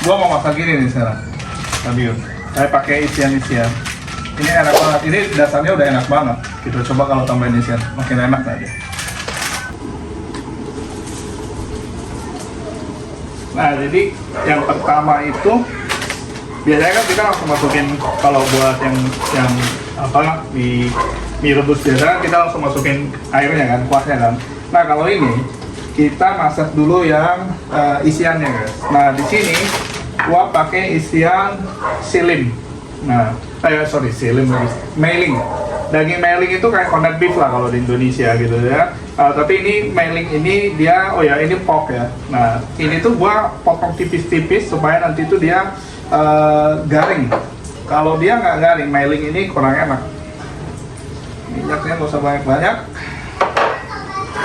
Gua mau masak gini nih sekarang. Sambil saya pakai isian-isian. Ini enak banget. Ini dasarnya udah enak banget. Gitu. Coba kalau tambahin isian, makin enak aja. Nah, jadi yang pertama itu biasanya kan kita langsung masukin, kalau buat yang apa di mie rebus biasa kita langsung masukin airnya kan, kuahnya kan. Nah, kalau ini kita masak dulu yang isiannya guys. Nah, di sini gua pakai isian silim. Nah, silim lagi. Mailing. Daging mailing itu kayak corned beef lah kalau di Indonesia gitu ya. Tapi ini mailing ini dia, ini pork ya. Nah, ini tuh gua potong tipis-tipis supaya nanti tuh dia garing. Kalau dia nggak garing, mailing ini kurang enak. Minyaknya nggak usah banyak-banyak.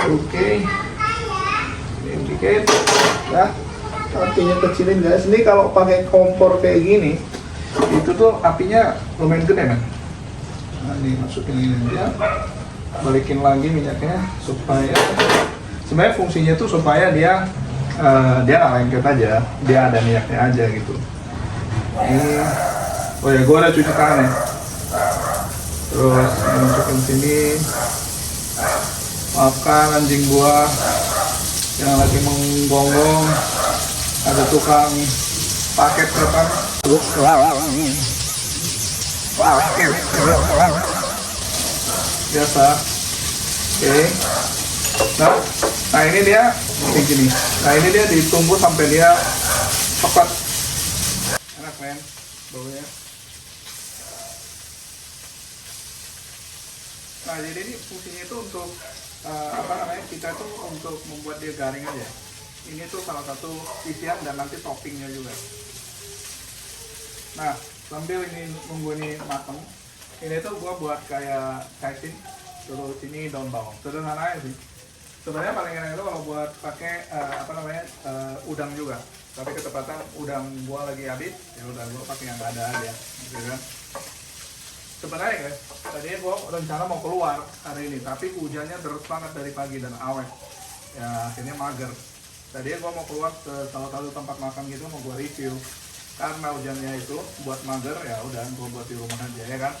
Oke. Ini dikit. Ya. Apinya kecilin guys. Ini kalau pakai kompor kayak gini, itu tuh apinya lumayan gede kan. Nah, ini masukin ini aja, balikin lagi minyaknya supaya sebenarnya fungsinya tuh supaya dia nggak lengket aja, dia ada minyaknya aja gitu. Ini, gue udah cuci tangan ya. Terus masukin sini, maafkan anjing gua yang lagi menggonggong, ada tukang paket datang. Biasa. Oke. Nah ini dia kayak gini. Nah ini dia ditunggu sampai dia cepat. Enak men, baunya. Nah jadi ini fungsinya itu untuk kita tuh untuk membuat dia garing aja. Ini tuh salah satu isian dan nanti toppingnya juga. Nah, sambil ini nunggu ini mateng, ini tuh gua buat kayak kaisin, terus ini daun bawang. Sederhana aja sih. Sebenarnya paling enak itu kalau buat pakai udang juga. Tapi ketepatan udang gua lagi habis, ya udah gua pakai yang ada aja, gitu kan. Sebenarnya guys, tadinya gua rencana mau keluar hari ini, tapi hujannya deras banget dari pagi dan awet. Ya akhirnya mager. Tadinya gua mau keluar ke salah satu tempat makan gitu, mau gua review. Karena hujannya itu buat mager, ya udah gua buat di rumah aja ya kan.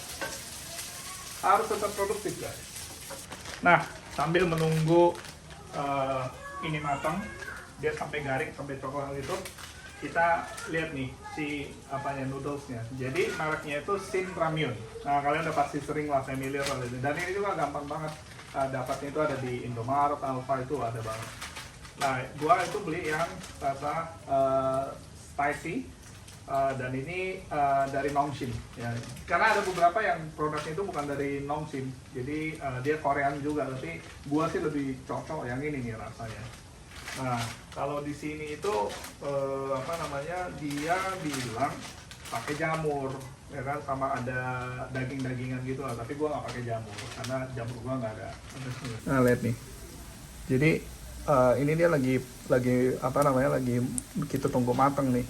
Harus tetap produktif guys. Nah, sambil menunggu ini matang, dia sampai garing, sampai coklat itu, kita lihat nih si noodlesnya. Jadi mereknya itu Shin Ramyun. Nah, kalian udah pasti sering lah familiar lah ini. Dan ini juga gampang banget dapatnya, itu ada di Indomaret, Alfa itu ada banget. Nah, gua itu beli yang rasa spicy. Dan ini dari Nongshim ya. Karena ada beberapa yang produknya itu bukan dari Nongshim, jadi dia Korean juga, tapi gua sih lebih cocok yang ini nih rasanya. Nah, kalau di sini itu dia bilang pakai jamur ya kan, sama ada daging-dagingan gitu lah, tapi gua nggak pakai jamur karena jamur gua nggak ada. Nah, lihat nih. Jadi ini dia lagi kita tunggu matang nih.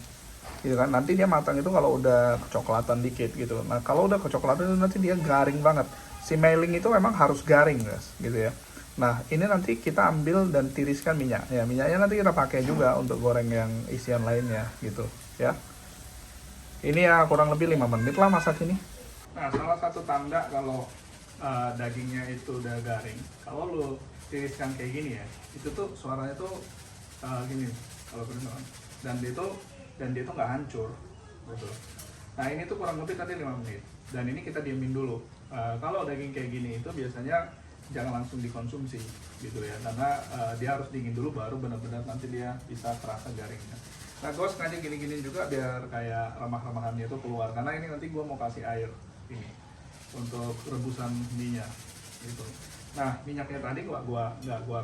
Gitu kan, nanti dia matang itu kalau udah kecoklatan dikit gitu. Nah kalau udah kecoklatan itu nanti dia garing banget. Si mailing itu memang harus garing guys, gitu ya. Nah ini nanti kita ambil dan tiriskan minyak. Ya minyaknya nanti kita pakai juga untuk goreng yang isian lainnya gitu ya. Ini ya kurang lebih 5 menit lah masak ini. Nah salah satu tanda kalau dagingnya itu udah garing, kalau lu tiriskan kayak gini ya, itu tuh suaranya tuh gini kalau kedengeran. Dan dia tuh nggak hancur gitu. Nah ini tuh kurang lebih tadi 5 menit, dan ini kita diemin dulu. Kalau daging kayak gini itu biasanya jangan langsung dikonsumsi gitu ya, karena dia harus dingin dulu baru benar-benar nanti dia bisa terasa garingnya. Nah gue sengaja gini-gini juga biar kayak remah-remahannya itu keluar, karena ini nanti gue mau kasih air ini untuk rebusan minyak gitu. Nah minyaknya tadi nggak gua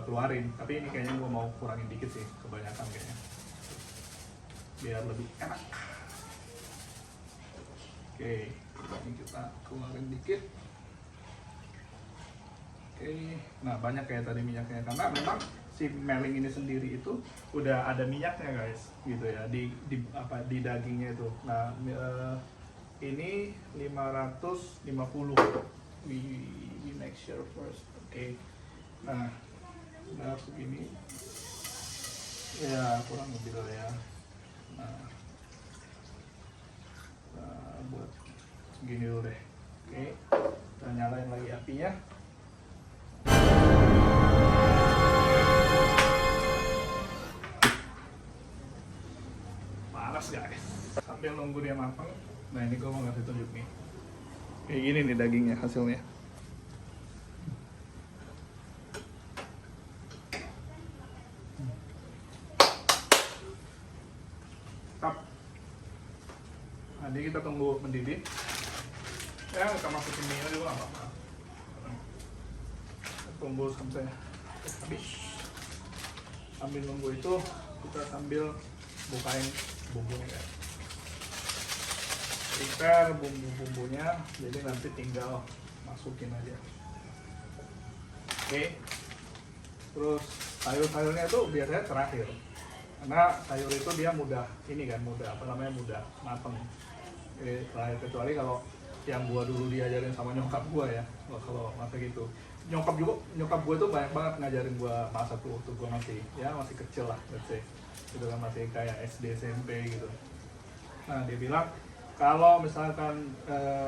keluarin, tapi ini kayaknya gue mau kurangin dikit sih, kebanyakan kayaknya, biar lebih enak. Oke, ini kita keluarin dikit. Oke, nah banyak kayak tadi minyaknya, karena memang si meling ini sendiri itu udah ada minyaknya guys, gitu ya, di dagingnya itu. Nah ini 550. We make sure first. Oke, nah udah segini ya, kurang lebih lah ya. Nah segini dulu deh. Oke, kita nyalain lagi apinya. Panas guys. Sambil nunggu dia matang. Nah ini gue mau ngasih tunjuk nih. Kayak gini nih dagingnya hasilnya. Jadi kita tunggu mendidih. Ya kita masukin minyak juga nggak apa-apa. Tunggu sampai habis. Sambil nunggu itu kita sambil bukain bumbunya ya. Prepare bumbu-bumbunya, jadi nanti tinggal masukin aja. Oke. Terus sayur-sayurnya itu biasanya terakhir. Karena sayur itu dia mudah mudah matang. Terakhir, kecuali kalau yang gua dulu diajarin sama nyokap gua ya, kalau masak gitu. Nyokap gua tuh banyak banget ngajarin gua masak tuh waktu gua masih kecil lah, let's say. Gitu kan, masih kayak SD SMP gitu. Nah dia bilang kalau misalkan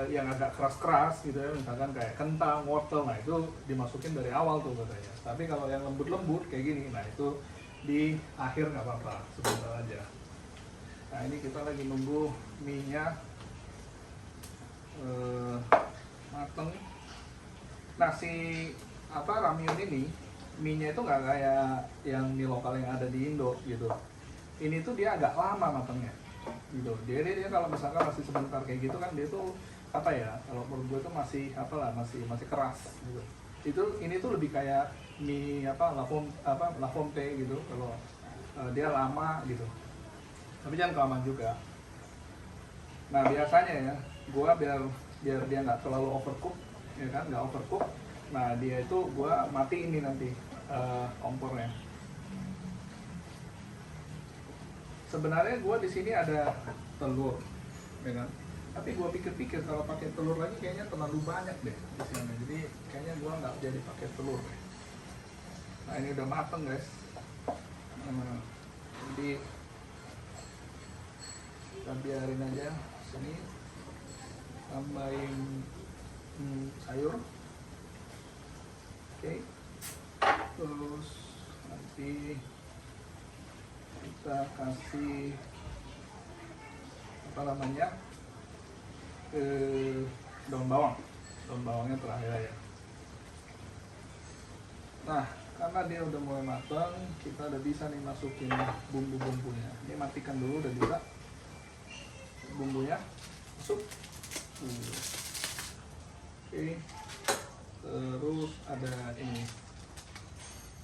yang agak keras-keras gitu ya, misalkan kayak kentang, wortel, nah itu dimasukin dari awal tuh katanya. Tapi kalau yang lembut-lembut kayak gini, nah itu di akhir nggak apa-apa, sebentar aja. Nah ini kita lagi nunggu mie-nya mateng. Nah si ramyun ini mie-nya itu nggak kayak yang mie lokal yang ada di Indo gitu. Ini tuh dia agak lama matangnya gitu. Dia kalau misalkan masih sebentar kayak gitu kan, dia tuh kalau menurut gue tuh masih keras gitu. Ini tuh lebih kayak mie la fonte gitu kalau dia lama gitu. Tapi jangan kelamaan juga. Nah biasanya ya gua biar dia nggak terlalu overcook ya kan, nggak overcook. Nah dia itu gua matiin ini nanti kompornya. Sebenarnya gua di sini ada telur ya kan, tapi gua pikir-pikir kalau pakai telur lagi kayaknya terlalu banyak deh di sini. Jadi kayaknya gua nggak jadi pakai telur. Nah ini udah mateng guys. Jadi kita biarin aja sini, tambahin sayur. Oke. Terus nanti kita kasih daun bawangnya terakhir aja. Nah karena dia udah mulai matang, kita udah bisa nih masukin bumbu-bumbunya. Ini matikan dulu, udah bisa bumbunya masuk. Oke. Terus ada ini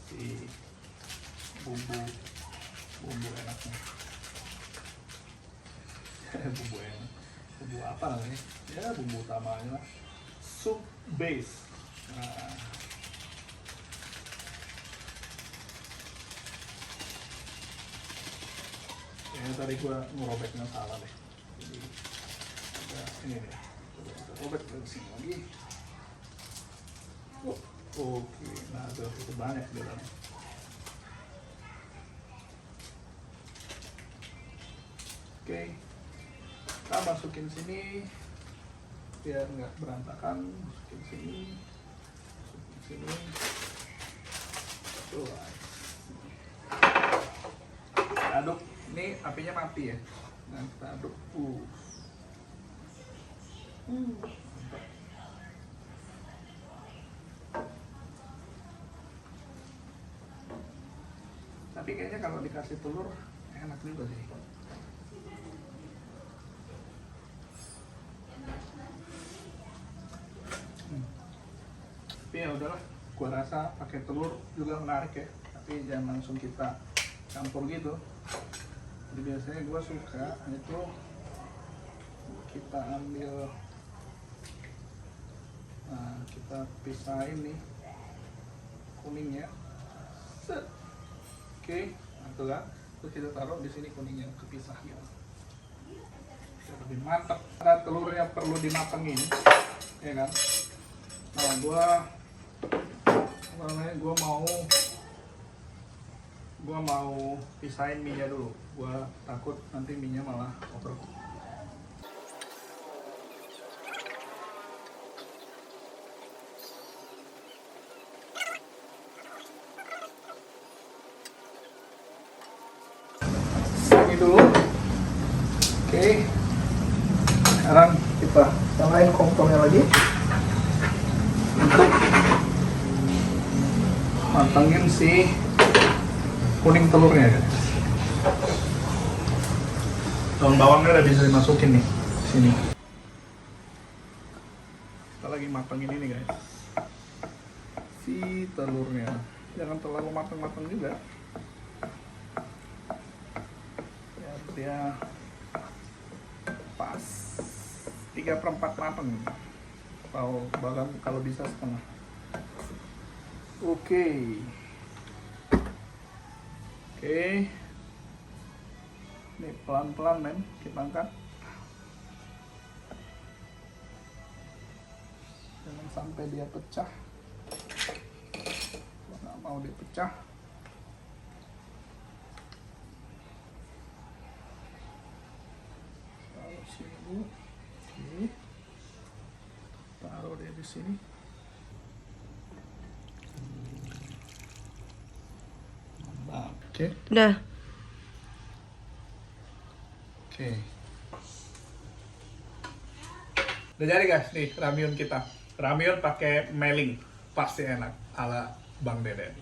si bumbu enaknya. Bumbu apa namanya? Ya bumbu utamanya lah. Soup base. Nah, ini tadi gua ngerobeknya salah deh. Jadi ini deh. Coba kita robek dari sini lagi. Oke, nah itu banyak di dalamnya. Oke, kita masukin sini biar nggak berantakan. Masukin sini. Tuh, aduk. Ini apinya mati ya. Nah kita aduk. Tapi kayaknya kalau dikasih telur enak juga sih. Tapi ya udahlah, gua rasa pakai telur juga menarik ya. Tapi jangan langsung kita campur gitu. Jadi biasanya gua suka itu kita ambil, nah kita pisahin nih kuningnya. Set. Oke, itu kan. Terus kita taruh di sini kuningnya, kepisah gitu. Lebih mantap. Karena telurnya perlu dimatengin, ya kan. Nah, gua mau pisahin mie-nya dulu. Gua takut nanti mie-nya malah overcook. Oke. Sekarang kita nyalain kompornya lagi untuk matangin si kuning telurnya, guys. Daun bawangnya udah bisa dimasukin nih sini. Kita lagi matangin ini, guys, si telurnya. Jangan terlalu matang-matang juga, biar dia pas 3/4 matang, atau bahkan kalau bisa setengah. Oke. Ini pelan-pelan, men, kita angkat. Jangan sampai dia pecah. Nggak mau dia pecah. Taruh sini dulu. Oke. Taruh dia di sini. Oke. Udah. Oke. Udah jadi, guys, nih ramyun kita. Ramyun pakai meling, pasti enak ala Bang Deden.